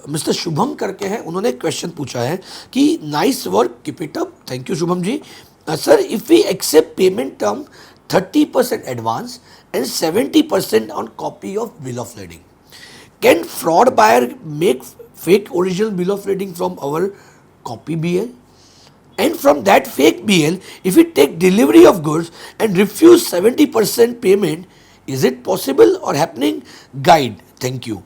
Mister Shubham करके हैं, उन्होंने क्वेश्चन पूछा है कि nice work, keep it up, thank you Shubham ji. Sir, if we accept payment term 30% advance and 70% on copy of bill of lading, can fraud buyer make fake original bill of lading from our copy BL? And from that fake BL, if we take delivery of goods and refuse 70% payment, is it possible or happening? Guide, thank you.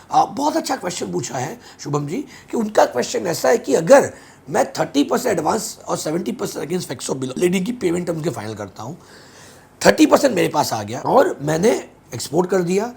बहुत अच्छा question पूछा है शुभम जी, कि उनका question ऐसा है कि अगर मैं 30% एडवांस और 70% against fax of bill of lading की पेमेंट उनके फाइनल करता हूँ, 30% मेरे पास आ गया और मैंने एक्सपोर्ट कर दिया,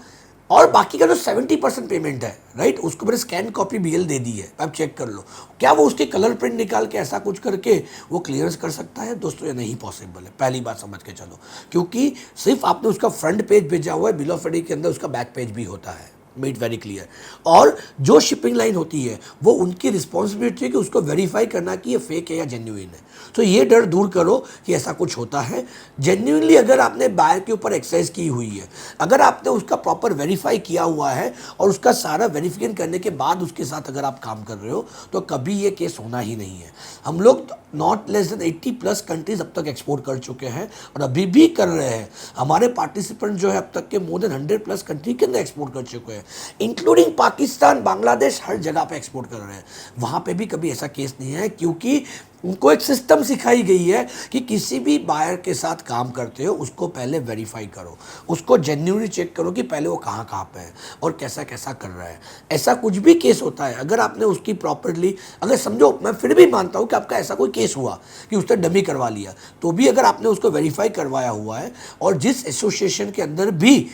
और बाकी का जो 70% पेमेंट है, राइट, उसको मैंने स्कैन कॉपी बीएल दे दी है, आप चेक कर लो, क्या वो उसके कलर प्रिंट निकाल के ऐसा कुछ करके वो क्लियरेंस कर सकता है? दोस्तों, ये नहीं पॉसिबल है, पहली बात समझ के चलो, क्योंकि सिर्फ आपने उसका फ्रंट पेज भेजा हुआ है, बिल ऑफ lading के अंदर उसका बैक पेज भी होता है, मेड वेरी क्लियर। और जो शिपिंग लाइन होती है वो उनकी रिस्पॉन्सिबिलिटी है कि उसको वेरीफाई करना कि ये फेक है या जेन्युइन है। तो ये डर दूर करो कि ऐसा कुछ होता है। जेन्युइनली अगर आपने बायर के ऊपर एक्सरसाइज की हुई है, अगर आपने उसका प्रॉपर वेरीफाई किया हुआ है और उसका सारा वेरिफिकेशन करने के बाद उसके साथ अगर आप काम कर रहे हो, तो कभी ये केस होना ही नहीं है। हम लोग नॉट लेस देन 80+ कंट्रीज अब तक एक्सपोर्ट कर चुके हैं और अभी भी कर रहे हैं। हमारे पार्टिसिपेंट जो है अब तक के मोर देन 100+ कंट्री के अंदर एक्सपोर्ट कर चुके हैं, इंक्लूडिंग पाकिस्तान, बांग्लादेश, हर जगह पे एक्सपोर्ट कर रहे हैं। वहाँ पे भी कभी ऐसा केस नहीं है, क्योंकि उनको एक सिस्टम सिखाई गई है कि किसी भी बायर के साथ काम करते हो उसको पहले वेरीफाई करो, उसको जेन्युइनली चेक करो कि पहले वो कहाँ कहाँ पे है और कैसा कैसा कर रहा है। ऐसा कुछ भी केस होता है, अगर आपने उसकी प्रॉपरली, अगर समझो, मैं फिर भी मानता हूँ कि आपका ऐसा कोई केस हुआ कि उसने डमी करवा लिया, तो भी अगर आपने उसको वेरीफाई करवाया हुआ है और जिस एसोसिएशन के अंदर भी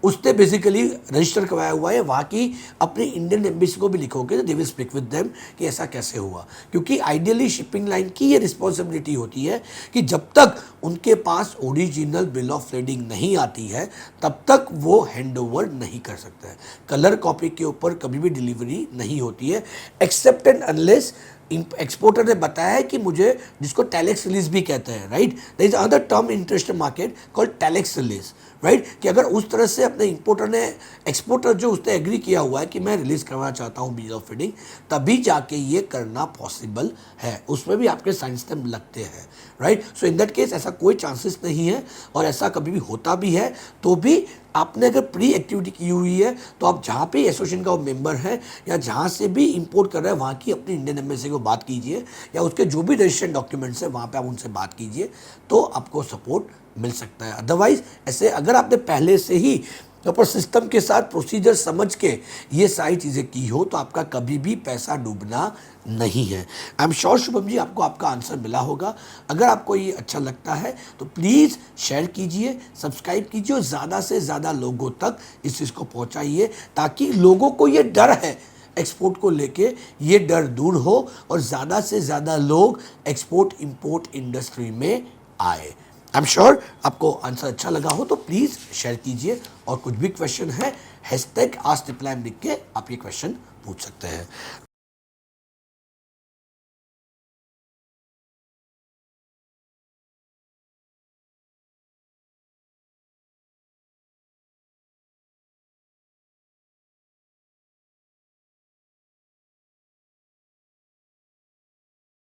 उसने बेसिकली रजिस्टर करवाया हुआ है, वहाँ की अपनी इंडियन एम्बेसी को भी लिखोगे तो they will speak with them कि ऐसा कैसे हुआ। क्योंकि आइडियली शिपिंग लाइन की ये रिस्पॉन्सिबिलिटी होती है कि जब तक उनके पास ओरिजिनल बिल ऑफ lading नहीं आती है तब तक वो हैंड ओवर नहीं कर सकते हैं। कलर कॉपी के ऊपर कभी भी डिलीवरी नहीं होती है, एक्सेप्ट एंड अनलेस एक्सपोर्टर ने बताया है कि मुझे, जिसको टैलेक्स रिलीज भी कहते हैं, right, there is another term international market called telex release, right, कि अगर उस तरह से अपने इंपोर्टर ने, एक्सपोर्टर जो उसने एग्री किया हुआ है कि मैं रिलीज करवाना चाहता हूँ बिल ऑफ lading, तभी जाके ये करना पॉसिबल है। उसमें भी आपके साइन स्टैम्प लगते हैं, right. So in that case ऐसा कोई चांसेस नहीं है, और ऐसा कभी भी होता भी है तो भी आपने अगर प्री एक्टिविटी की हुई है तो आप जहाँ पे एसोसिएशन का वो मेंबर है या जहाँ से भी इंपोर्ट कर रहे हैं वहाँ की अपनी इंडियन एम्बेसी को बात कीजिए, या उसके जो भी रजिस्ट्रेशन डॉक्यूमेंट्स है वहाँ पे आप उनसे बात कीजिए, तो आपको सपोर्ट मिल सकता है। अदरवाइज ऐसे अगर आपने पहले से ही प्रॉपर सिस्टम के साथ प्रोसीजर समझ के ये सारी चीज़ें की हो तो आपका कभी भी पैसा डूबना नहीं है। I am sure Shubham ji आपको आपका आंसर मिला होगा। अगर आपको ये अच्छा लगता है तो प्लीज़ शेयर कीजिए, सब्सक्राइब कीजिए और ज़्यादा से ज़्यादा लोगों तक इस चीज़ को पहुँचाइए, ताकि लोगों को ये डर है एक्सपोर्ट को लेके, ये डर दूर हो और ज़्यादा से ज़्यादा लोग एक्सपोर्ट इंपोर्ट इंडस्ट्री में आए। आई एम श्योर आपको आंसर अच्छा लगा हो तो प्लीज़ शेयर कीजिए, और कुछ भी क्वेश्चन है #AskReply लिख के आप ये क्वेश्चन पूछ सकते हैं।